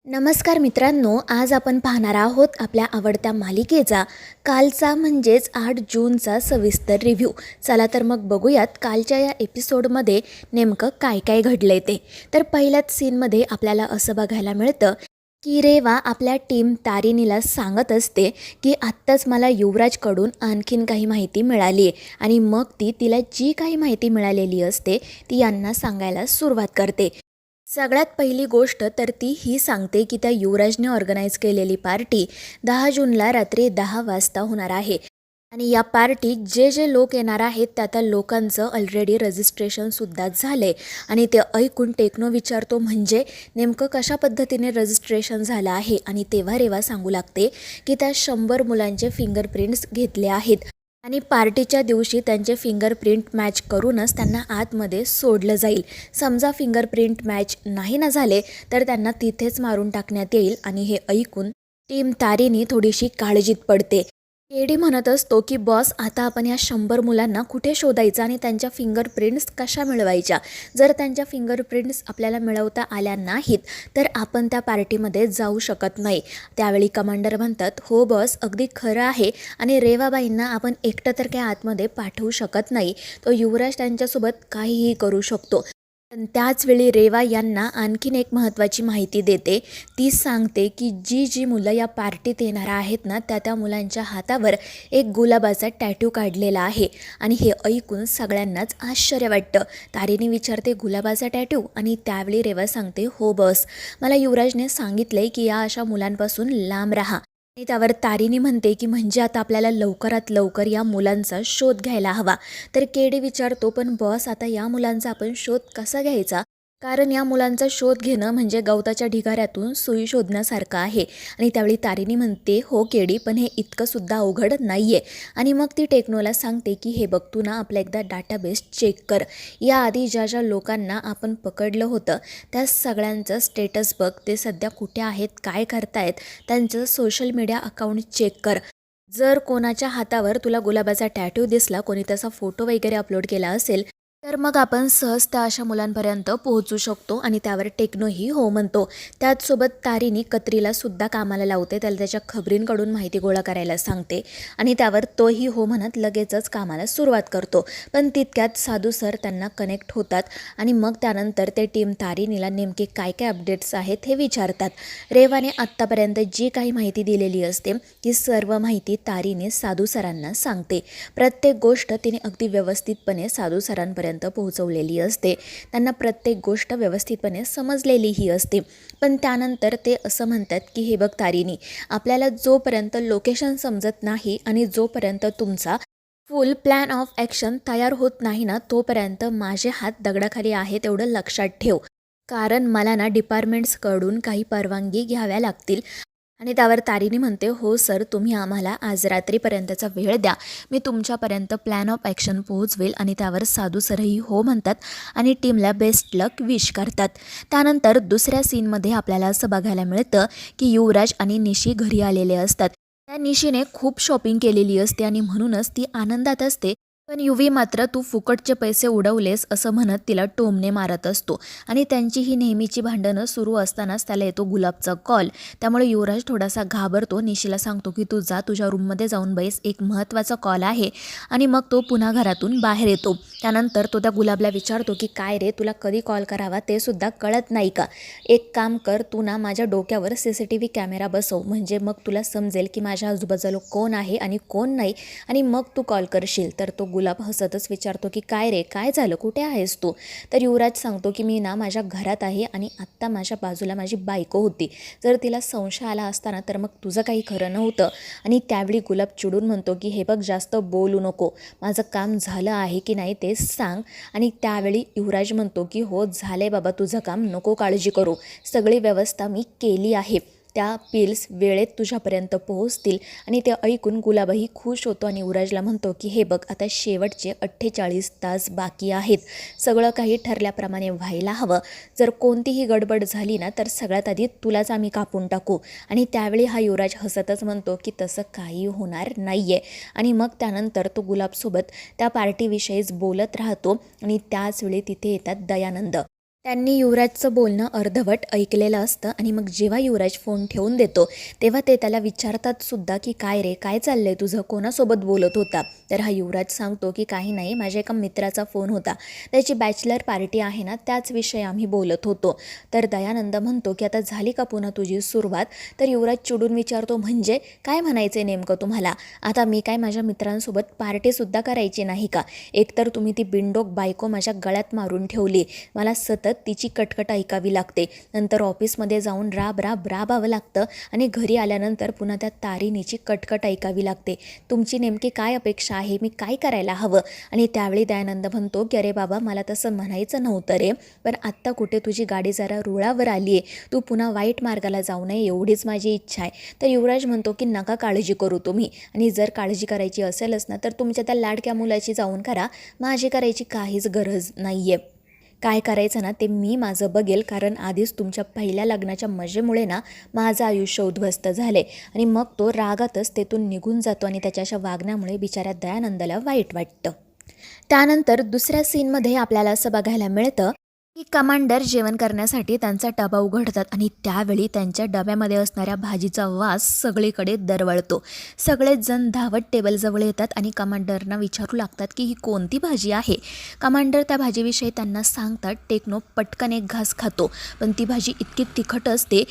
नमस्कार मित्रांनो, आज आपण पाहणार आहोत आपल्या आवडत्या मालिकेचा कालचा म्हणजेच 8 जूनचा सविस्तर रिव्ह्यू. चला तर मग बघूयात कालच्या या एपिसोडमध्ये नेमकं काय काय घडलंय ते. तर पहिल्याच सीनमध्ये आपल्याला असं बघायला मिळतं की रेवा आपल्या टीम तारिणीला सांगत असते की आत्ताच मला युवराजकडून आणखीन काही माहिती मिळाली आहे आणि मग ती तिला जी काही माहिती मिळालेली असते ती यांना सांगायला सुरुवात करते. सगळ्यात पहिली गोष्ट तर ती ही सांगते की त्या युवराजने ऑर्गनाईज केलेली पार्टी 10 जूनला रात्री 10 वाजता होणार आहे आणि या पार्टीत जे जे लोक येणार आहेत त्या लोकांचं ऑलरेडी रजिस्ट्रेशनसुद्धा झालं आहे. आणि ते ऐकून टेक्नो विचारतो म्हणजे नेमकं कशा पद्धतीने रजिस्ट्रेशन झालं आहे आणि तेव्हा रेवा सांगू लागते की त्या 100 मुलांचे फिंगरप्रिंट्स घेतले आहेत आणि पार्टीच्या दिवशी त्यांचे फिंगरप्रिंट मॅच करूनच त्यांना आतमध्ये सोडलं जाईल. समजा फिंगरप्रिंट मॅच नाही ना झाले तर त्यांना तिथेच मारून टाकण्यात येईल. आणि हे ऐकून टीम तारिणी थोडीशी काळजीत पडते. केडी म्हणत असतो की बॉस, आता आपण या 100 मुलांना कुठे शोधायचं आणि त्यांच्या फिंगरप्रिंट्स कशा मिळवायच्या. जर त्यांच्या फिंगरप्रिंट्स आपल्याला मिळवता आल्या नाहीत तर आपण त्या पार्टीमध्ये जाऊ शकत नाही. त्यावेळी कमांडर म्हणतात, हो बॉस, अगदी खरं आहे आणि रेवाबाईंना आपण एकटं तर काय आतमध्ये पाठवू शकत नाही. तो युवराज त्यांच्यासोबत काहीही करू शकतो. पण त्याचवेळी रेवा यांना आणखीन एक महत्त्वाची माहिती देते. ती सांगते की जी जी मुलं या पार्टीत येणार आहेत ना त्या मुलांच्या हातावर एक गुलाबाचा टॅटू काढलेला आहे. आणि हे ऐकून सगळ्यांनाच आश्चर्य वाटतं. तारिणी विचारते, गुलाबाचा टॅटू? आणि त्यावेळी रेवा सांगते, हो बॉस, मला युवराजने सांगितलंय की या अशा मुलांपासून लांब राहा. आणि त्यावर तारिणी म्हणते की म्हणजे आता आपल्याला लवकरात लवकर या मुलांचा शोध घ्यायला हवा. तर केडी विचारतो, पण बॉस, आता या मुलांचा आपण शोध कसा घ्यायचा? कारण या मुलांचा शोध घेणं म्हणजे गवताच्या ढिगाऱ्यातून सुई शोधण्यासारखं आहे. आणि त्यावेळी तारिणी म्हणते, हो केडी, पण हे इतकंसुद्धा अवघड नाही आहे. आणि मग ती टेक्नोला सांगते की हे बघ, तू ना आपला एकदा डाटाबेस चेक कर. याआधी ज्या ज्या लोकांना आपण पकडलं होतं त्या सगळ्यांचं स्टेटस बघ. ते सध्या कुठे आहेत, काय करतायत, त्यांचं सोशल मीडिया अकाउंट चेक कर. जर कोणाच्या हातावर तुला गुलाबाचा टॅटू दिसला, कोणी त्याचा फोटो वगैरे अपलोड केला असेल तर मग आपण सहज त्या अशा मुलांपर्यंत पोहोचू शकतो. आणि त्यावर टेक्नोही हो म्हणतो. त्याचसोबत तारिणी कत्रीला सुद्धा कामाला लावते. त्याला त्याच्या खबरींकडून माहिती गोळा करायला सांगते आणि त्यावर तोही हो म्हणत लगेचच कामाला सुरुवात करतो. पण तितक्यात साधू सर त्यांना कनेक्ट होतात आणि मग त्यानंतर ते टीम तारिणीला नेमके काय काय अपडेट्स आहेत हे विचारतात. रेवाने आत्तापर्यंत जी काही माहिती दिलेली असते ती सर्व माहिती तारिणी साधू सरांना सांगते. प्रत्येक गोष्ट तिने अगदी व्यवस्थितपणे साधू सरांपर्यंत पोहोचवलेली असते. त्यांना प्रत्येक गोष्ट व्यवस्थितपणे समजलेलीही असते. पण त्यानंतर ते असं म्हणतात की हे बघ तारिणी, आपल्याला जोपर्यंत लोकेशन समजत नाही आणि जोपर्यंत तुमचा फुल प्लॅन ऑफ ॲक्शन तयार होत नाही ना तोपर्यंत माझे हात दगडाखाली आहेत एवढं लक्षात ठेव. कारण मला ना डिपार्टमेंट्सकडून काही परवानगी घ्याव्या लागतील. आणि त्यावर तारिणी म्हणते, हो सर, तुम्ही आम्हाला आज रात्रीपर्यंतचा वेळ द्या, मी तुमच्यापर्यंत प्लॅन ऑफ ॲक्शन पोहोचवेल. आणि त्यावर साधू सरही हो म्हणतात आणि टीमला बेस्ट लक विश करतात. त्यानंतर दुसऱ्या सीनमध्ये आपल्याला असं बघायला मिळतं की युवराज आणि निशी घरी आलेले असतात. त्या निशीने खूप शॉपिंग केलेली असते आणि म्हणूनच ती आनंदात असते. पण युवी मात्र तू फुकटचे पैसे उडवलेस असं म्हणत तिला टोमणे मारत असतो. आणि त्यांची ही नेहमीची भांडणं सुरू असतानाच त्याला येतो गुलाबचा कॉल. त्यामुळे युवराज थोडासा घाबरतो. निशीला सांगतो की तू जा, तुझ्या रूममध्ये जाऊन बैस, एक महत्त्वाचा कॉल आहे. आणि मग तो पुन्हा घरातून बाहेर येतो. त्यानंतर तो त्या गुलाबला विचारतो की काय रे, तुला कधी कॉल करावा ते सुद्धा कळत नाही का? एक काम कर, तू ना माझ्या डोक्यावर CCTV कॅमेरा बसव, म्हणजे मग तुला समजेल की माझ्या आजूबाजूला कोण आहे आणि कोण नाही, आणि मग तू कॉल करशील. तर तो गुलाब हसतच विचारतो की काय रे, काय झालं, कुठे आहेस तू? तर युवराज सांगतो की मी ना माझ्या घरात आहे आणि आत्ता माझ्या बाजूला माझी बायको होती. जर तिला संशय आला असताना तर मग तुझं काही खरं नव्हतं. आणि त्यावेळी गुलाब चिडून म्हणतो की हे बघ, जास्त बोलू नको, माझं काम झालं आहे की नाही ते सांग. आणि त्यावेळी युवराज म्हणतो की हो, झाले बाबा तुझं काम, नको काळजी करू, सगळी व्यवस्था मी केली आहे, त्या पिल्स वेळेत तुझ्यापर्यंत पोहोचतील. आणि ते ऐकून गुलाबही खुश होतो आणि युवराजला म्हणतो की हे बघ, आता शेवटचे 48 तास बाकी आहेत, सगळं काही ठरल्याप्रमाणे व्हायला हवं. जर कोणतीही गडबड झाली ना तर सगळ्यात आधी तुलाच आम्ही कापून टाकू. आणि त्यावेळी हा युवराज हसतच म्हणतो की तसं काही होणार नाही आहे. आणि मग त्यानंतर तो गुलाबसोबत त्या पार्टीविषयीच बोलत राहतो. आणि त्याचवेळी तिथे येतात दयानंद. त्यांनी युवराजचं बोलणं अर्धवट ऐकलेलं असतं आणि मग जेव्हा युवराज फोन ठेवून देतो तेव्हा ते त्याला विचारतात सुद्धा की काय रे, काय चाललंय तुझं, कोणासोबत बोलत होता. तर हा युवराज सांगतो की काही नाही, माझ्या एका मित्राचा फोन होता, त्याची बॅचलर पार्टी आहे ना, त्याच विषयी आम्ही बोलत होतो. तर दयानंद म्हणतो की आता झाली का पुन्हा तुझी सुरुवात. तर युवराज चिडून विचारतो म्हणजे काय म्हणायचं नेमकं तुम्हाला. आता मी काय माझ्या मित्रांसोबत पार्टीसुद्धा करायची नाही का. एकतर तुम्ही ती बिंडोक बायको माझ्या गळ्यात मारून ठेवली, मला सतत तिची कटकट ऐकावी लागते, नंतर ऑफिसमध्ये जाऊन राब राब राबावं लागतं आणि घरी आल्यानंतर पुन्हा त्या तारिणीची कटकट ऐकावी लागते. तुमची नेमकी काय अपेक्षा आहे, मी काय करायला हवं. आणि त्यावेळी दयानंद म्हणतो की अरे बाबा, मला तसं म्हणायचं नव्हतं रे, पण आत्ता कुठे तुझी गाडी जरा रुळावर आली आहे, तू पुन्हा वाईट मार्गाला जाऊ नये एवढीच माझी इच्छा आहे. तर युवराज म्हणतो की नका काळजी करू तुम्ही, आणि जर काळजी करायची असेलच ना तर तुमच्या त्या लाडक्या मुलाची जाऊन करा, माझी करायची काहीच गरज नाही आहे. काय करायचं ना ते मी माझं बघेल, कारण आधीच तुमच्या पहिल्या लग्नाच्या मजेमुळे ना माझं आयुष्य उद्ध्वस्त झाले. आणि मग तो रागातच तेथून निघून जातो आणि त्याच्या अशा वागण्यामुळे बिचाऱ्या दयानंदाला वाईट वाटतं. त्यानंतर दुसऱ्या सीनमध्ये आपल्याला असं बघायला मिळतं की कमांडर जेवण करण्यासाठी त्यांचा डबा उघडतात आणि त्यावेळी त्यांच्या डब्यामध्ये असणाऱ्या भाजीचा वास सगळीकडे दरवळतो. सगळेच जण धावत टेबलजवळ येतात आणि कमांडरना विचारू लागतात की ही कोणती भाजी आहे. कमांडर त्या भाजीविषयी त्यांना सांगतात. टेक्नो पटकन एक घास खातो, पण ती भाजी इतकी तिखट असते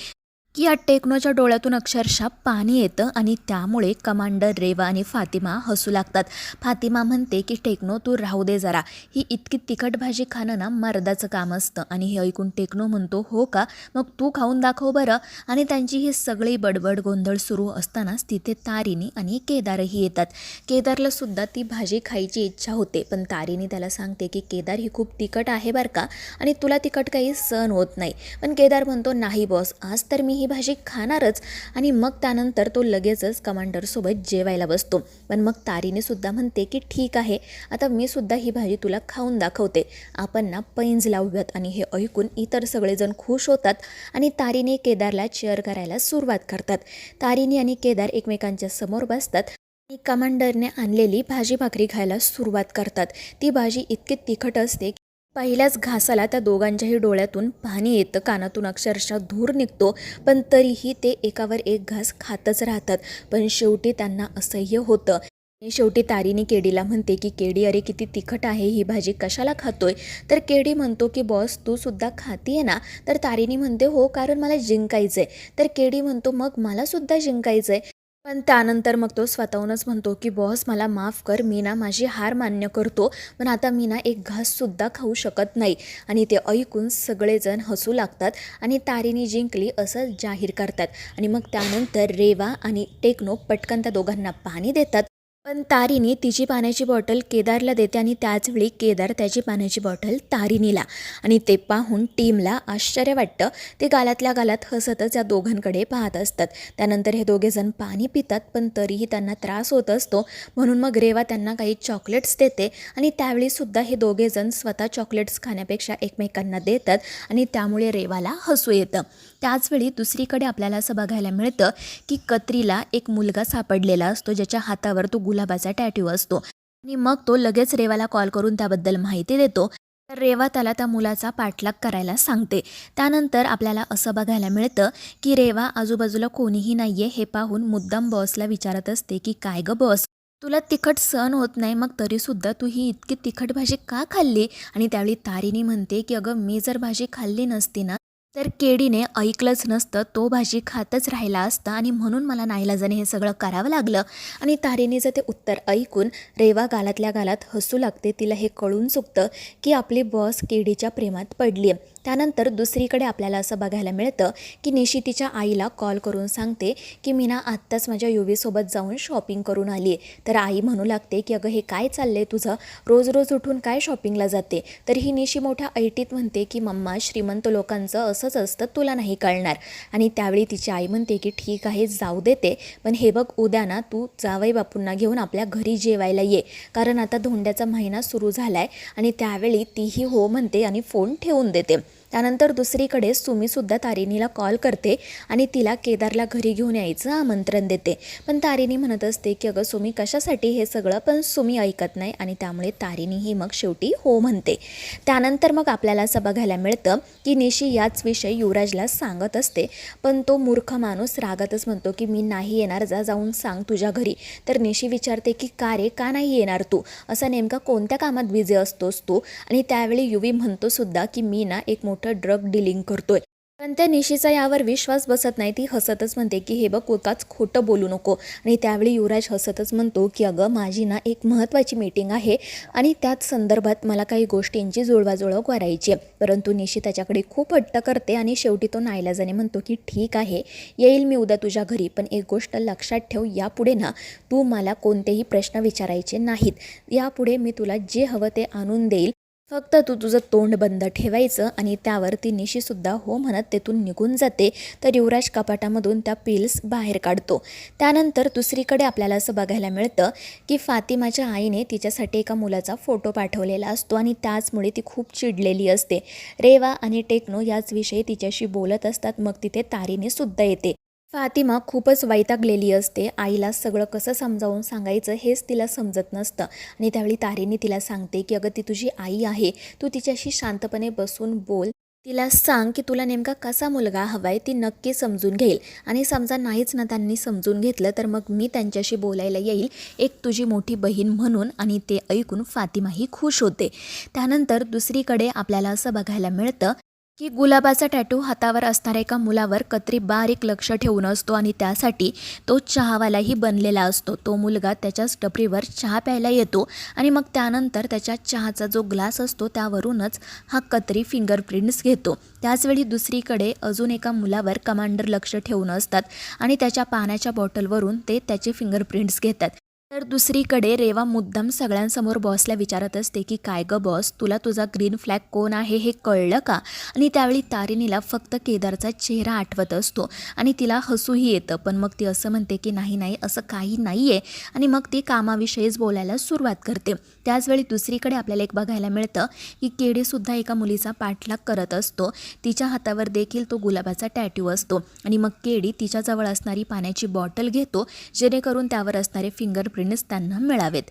की या टेक्नोच्या डोळ्यातून अक्षरशः पाणी येतं आणि त्यामुळे कमांडर, रेवा आणि फातिमा हसू लागतात. फातिमा म्हणते की टेक्नो तू राहू दे जरा, ही इतकी तिखट भाजी खाणं ना मर्दाचं काम असतं. आणि हे ऐकून टेक्नो म्हणतो हो का, मग तू खाऊन दाखव बरं. आणि त्यांची ही सगळी बडबड गोंधळ सुरू असतानाच तिथे तारिणी आणि केदारही येतात. केदारला सुद्धा ती भाजी खायची इच्छा होते, पण तारिणी त्याला सांगते की केदार ही खूप तिखट आहे बरं का, आणि तुला तिखट काही सहन होत नाही. पण केदार म्हणतो नाही बॉस, आज तर मी ही भाजी खाणारच. आणि मग त्यानंतर तो लगेचच कमांडरसोबत जेवायला बसतो. पण मग तारिणी सुद्धा म्हणते की ठीक आहे, आता मी सुद्धा ही भाजी तुला खाऊन दाखवते, आपण ना पैंज लावूयात. आणि हे ऐकून इतर सगळेजण खुश होतात आणि तारिणी केदारला चेअर करायला सुरुवात करतात. तारिणी आणि केदार एकमेकांच्या समोर बसतात आणि कमांडरने आणलेली भाजी भाकरी खायला सुरुवात करतात. ती भाजी इतकी तिखट असते, पहिल्याच घासाला त्या दोघांच्याही डोळ्यातून पाणी येतं, कानातून अक्षरशः धूर निघतो, पण तरीही ते एकावर एक घास खातच राहतात. पण शेवटी त्यांना असह्य होतं आणि शेवटी तारिणी केडीला म्हणते की केडी, अरे किती तिखट आहे ही भाजी, कशाला खातोय. तर केडी म्हणतो की बॉस तू सुद्धा खातीये ना. तर तारिणी म्हणते हो, कारण मला जिंकायचं आहे. तर केडी म्हणतो मग मला सुद्धा जिंकायचं आहे. पण त्यानंतर मग तो स्वतःहूनच म्हणतो की बॉस मला माफ कर, मी ना माझी हार मान्य करतो, पण आता मी ना एक घाससुद्धा खाऊ शकत नाही. आणि ते ऐकून सगळेजण हसू लागतात आणि तारिणी जिंकली असं जाहीर करतात. आणि मग त्यानंतर रेवा आणि टेक्नो पटकन त्या दोघांना पाणी देतात. पण तारिणी तिची पाण्याची बॉटल केदारला देते आणि त्याचवेळी केदार त्याची पाण्याची बॉटल तारिणीला. आणि ते पाहून टीमला आश्चर्य वाटतं. ते गालातल्या गालात हसतच या दोघांकडे पाहत असतात. त्यानंतर हे दोघेजण पाणी पितात, पण तरीही त्यांना त्रास होत असतो, म्हणून मग रेवा त्यांना काही चॉकलेट्स देते. आणि त्यावेळीसुद्धा हे दोघेजण स्वतः चॉकलेट्स खाण्यापेक्षा एकमेकांना देतात आणि त्यामुळे रेवाला हसू येतं. त्याचवेळी दुसरीकडे आपल्याला असं बघायला मिळतं की कत्रीला एक मुलगा सापडलेला असतो, ज्याच्या हातावर तो गुलाबाचा टॅटू असतो. आणि मग तो लगेच रेवाला कॉल करून त्याबद्दल माहिती देतो. तर रेवा त्याला त्या मुलाचा पाठलाग करायला सांगते. त्यानंतर आपल्याला असं बघायला मिळतं की रेवा आजूबाजूला कोणीही नाही आहे हे पाहून मुद्दाम बॉसला विचारत असते की काय गं बॉस, तुला तिखट सहन होत नाही, मग तरीसुद्धा तू ही इतकी तिखट भाजी का खाल्ली. आणि त्यावेळी तारिणी म्हणते की अगं मी जर भाजी खाल्ली नसती ना तर केडीने ऐकलंच नसतं, तो भाजी खातच राहिला असता आणि म्हणून मला नाईलाजाने हे सगळं करावं लागलं. आणि तारिणीचं ते उत्तर ऐकून रेवा गालातल्या गालात हसू लागते. तिला हे कळून चुकतं की आपली बॉस केडीच्या प्रेमात पडली आहे. त्यानंतर दुसरीकडे आपल्याला असं बघायला मिळतं की निशी तिच्या आईला कॉल करून सांगते की मी ना आत्ताच माझ्या युवीसोबत जाऊन शॉपिंग करून आली आहे. तर आई म्हणू लागते की अगं हे काय चाललंय तुझं, रोज रोज उठून काय शॉपिंगला जाते. तर ही निशी मोठ्या ऐटीत म्हणते की मम्मा, श्रीमंत लोकांचं असंच असतं, तुला नाही कळणार. आणि त्यावेळी तिची आई म्हणते की ठीक आहे जाऊ देते, पण हे बघ उद्या ना तू जावई बापूंना घेऊन आपल्या घरी जेवायला ये, कारण आता धोंड्याचा महिना सुरू झाला आहे. आणि त्यावेळी तीही हो म्हणते आणि फोन ठेवून देते. त्यानंतर दुसरीकडे सुमीसुद्धा तारिणीला कॉल करते आणि तिला केदारला घरी घेऊन यायचं आमंत्रण देते. पण तारिणी म्हणत असते की अगं सुमी कशासाठी हे सगळं, पण सुमी ऐकत नाही आणि त्यामुळे तारिणीही मग शेवटी हो म्हणते. त्यानंतर मग आपल्याला असं बघायला मिळतं की निशी याच विषयी युवराजला सांगत असते, पण तो मूर्ख माणूस रागातच म्हणतो की मी नाही येणार, जाऊन सांग तुझ्या घरी. तर निशी विचारते की का रे, का नाही येणार तू, असा नेमका कोणत्या कामात बिझी असतोस तू. आणि त्यावेळी युवी म्हणतो सुद्धा की मी ना एक मोठं ड्रग डिलिंग करतोय. पण त्या निशीचा यावर विश्वास बसत नाही. ती हसतच म्हणते की हे बघ उगाच खोटं बोलू नको. आणि त्यावेळी युवराज हसतच म्हणतो की अगं माझी ना एक महत्त्वाची मीटिंग आहे आणि त्याच संदर्भात मला काही गोष्टींची जुळवाजुळव करायची आहे. परंतु निशी त्याच्याकडे खूप हट्ट करते आणि शेवटी तो नाईलाजाने म्हणतो की ठीक आहे, येईल मी उद्या तुझ्या घरी, पण एक गोष्ट लक्षात ठेव, यापुढे ना तू मला कोणतेही प्रश्न विचारायचे नाहीत. यापुढे मी तुला जे हवं ते आणून देईल, फक्त तू तुझं तोंड बंद ठेवायचं. आणि त्यावर ती निशीसुद्धा हो म्हणत तेथून निघून जाते. तर युवराज कपाटामधून त्या पिल्स बाहेर काढतो. त्यानंतर दुसरीकडे आपल्याला असं बघायला मिळतं की फातिमाच्या आईने तिच्यासाठी एका मुलाचा फोटो पाठवलेला असतो आणि त्याचमुळे ती खूप चिडलेली असते. रेवा आणि टेक्नो याचविषयी तिच्याशी बोलत असतात. मग तिथे तारिणीसुद्धा येते. फातिमा खूपच वैतागलेली असते. आईला सगळं कसं समजावून सांगायचं हेच तिला समजत नसतं. आणि त्यावेळी तारिणी तिला सांगते की अगं ती तुझी आई आहे, तू तिच्याशी शांतपणे बसून बोल, तिला सांग की तुला नेमका कसा मुलगा हवाय, ती नक्की समजून घेईल. आणि समजा नाहीच ना त्यांनी समजून घेतलं तर मग मी त्यांच्याशी बोलायला येईल एक तुझी मोठी बहीण म्हणून. आणि ते ऐकून फातिमाही खुश होते. त्यानंतर दुसरीकडे आपल्याला असं बघायला मिळतं की गुलाबाचा टॅटू हातावर असणाऱ्या एका मुलावर कत्री बारीक लक्ष ठेवून असतो आणि त्यासाठी तो चहावालाही बनलेला असतो. तो मुलगा त्याच्याच टपरीवर चहा प्यायला येतो आणि मग त्यानंतर त्याच्या चहाचा जो ग्लास असतो त्यावरूनच हा कत्री फिंगरप्रिंट्स घेतो. त्याचवेळी दुसरीकडे अजून एका मुलावर कमांडर लक्ष ठेवून असतात आणि त्याच्या पाण्याच्या बॉटलवरून ते त्याचे फिंगरप्रिंट्स घेतात. तर दुसरीकडे रेवा मुद्दाम सगळ्यांसमोर बॉसला विचारत असते की काय गं बॉस, तुला तुझा ग्रीन फ्लॅग कोण आहे हे कळलं का. आणि त्यावेळी तारिणीला फक्त केदारचा चेहरा आठवत असतो आणि तिला हसूही येतं. पण मग ती असं म्हणते की नाही असं काही नाही आहे. आणि मग ती कामाविषयीच बोलायला सुरुवात करते. त्याचवेळी दुसरीकडे आपल्याला एक बघायला मिळतं की केडीसुद्धा एका मुलीचा पाठलाग करत असतो. तिच्या हातावर देखील तो गुलाबाचा टॅटू असतो आणि मग केडी तिच्याजवळ असणारी पाण्याची बॉटल घेतो जेणेकरून त्यावर असणारे फिंगरप्रिंट्स त्यांना मिळावेत.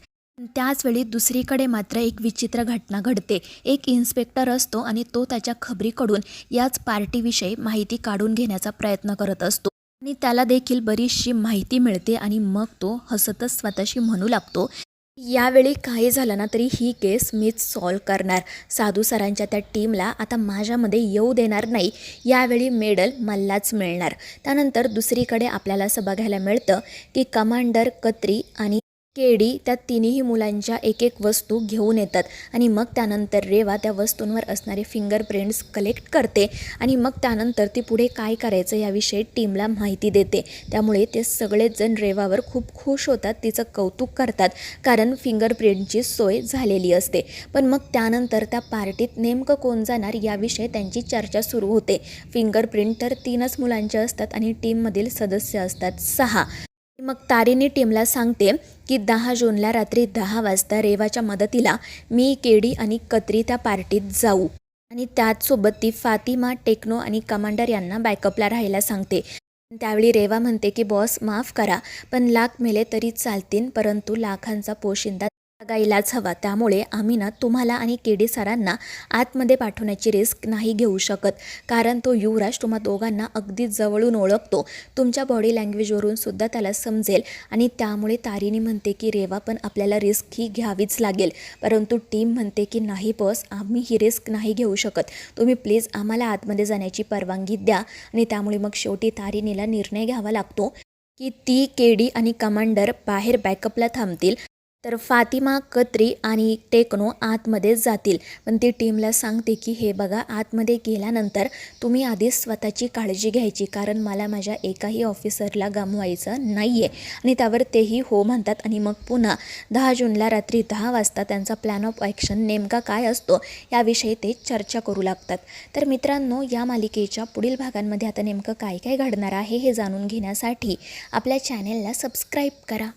त्याचवेळी दुसरीकडे मात्र एक विचित्र घटना घडते. एक इन्स्पेक्टर असतो आणि तो त्याच्या खबरीकडून याच पार्टीविषयी माहिती काढून घेण्याचा प्रयत्न करत असतो आणि त्याला देखील बरीचशी माहिती मिळते. आणि मग तो हसतच स्वतःशी म्हणू लागतो, यावेळी काही झालं ना तरी ही केस मीच सॉल्व करणार. साधू सरांच्या त्या टीमला आता माझ्यामध्ये येऊ देणार नाही. यावेळी मेडल मलाच मिळणार. त्यानंतर दुसरीकडे आपल्याला असं बघायला मिळतं की कमांडर, कत्री आणि केडी त्या तिन्ही मुलांच्या एक एक वस्तू घेऊन येतात आणि मग त्यानंतर रेवा त्या वस्तूंवर असणारे फिंगरप्रिंट्स कलेक्ट करते आणि मग त्यानंतर ती पुढे काय करायचं याविषयी टीमला माहिती देते. त्यामुळे ते सगळेच जण रेवावर खूप खुश होतात, तिचं कौतुक करतात, कारण फिंगरप्रिंटची सोय झालेली असते. पण मग त्यानंतर त्या पार्टीत नेमकं कोण जाणार याविषयी त्यांची चर्चा सुरू होते. फिंगरप्रिंट तर 3च मुलांचे असतात आणि टीममधील सदस्य असतात 6. मग तारिणी टीमला सांगते की 10 जूनला रात्री 10 वाजता रेवाच्या मदतीला मी, केडी आणि कत्री त्या पार्टीत जाऊ. आणि त्याचसोबत ती फातिमा, टेक्नो आणि कमांडर यांना बॅकअपला राहायला सांगते. त्यावेळी रेवा म्हणते की बॉस माफ करा, पण लाख मेले तरी चालतील, परंतु लाखांचा पोशिंदा गायलाच हवा. त्यामुळे आम्ही ना तुम्हाला आणि केडी सरांना आतमध्ये पाठवण्याची रिस्क नाही घेऊ शकत, कारण तो युवराज तुम्हा दोघांना अगदी जवळून ओळखतो. तुमच्या बॉडी लँग्वेजवरून सुद्धा त्याला समजेल. आणि त्यामुळे तारिणी म्हणते की रेवा पण आपल्याला रिस्क ही घ्यावीच लागेल. परंतु टीम म्हणते की नाही बॉस, आम्ही ही रिस्क नाही घेऊ शकत, तुम्ही प्लीज आम्हाला आतमध्ये जाण्याची परवानगी द्या. आणि त्यामुळे मग शेवटी तारिणीला निर्णय घ्यावा लागतो की ती, केडी आणि कमांडर बाहेर बॅकअपला थांबतील, तर फातिमा, कत्री आणि टेक्नो आतमध्ये जातील. पण ती टीमला सांगते की हे बघा, आतमध्ये गेल्यानंतर तुम्ही आधीच स्वतःची काळजी घ्यायची, कारण मला माझ्या एकाही ऑफिसरला गमवायचं नाही आहे. आणि त्यावर तेही हो म्हणतात. आणि मग पुन्हा 10 जूनला रात्री 10 वाजता त्यांचा प्लॅन ऑफ ॲक्शन नेमका काय असतो याविषयी ते चर्चा करू लागतात. तर मित्रांनो, या मालिकेच्या पुढील भागांमध्ये आता नेमकं काय काय घडणार आहे हे जाणून घेण्यासाठी आपल्या चॅनेलला सबस्क्राईब करा.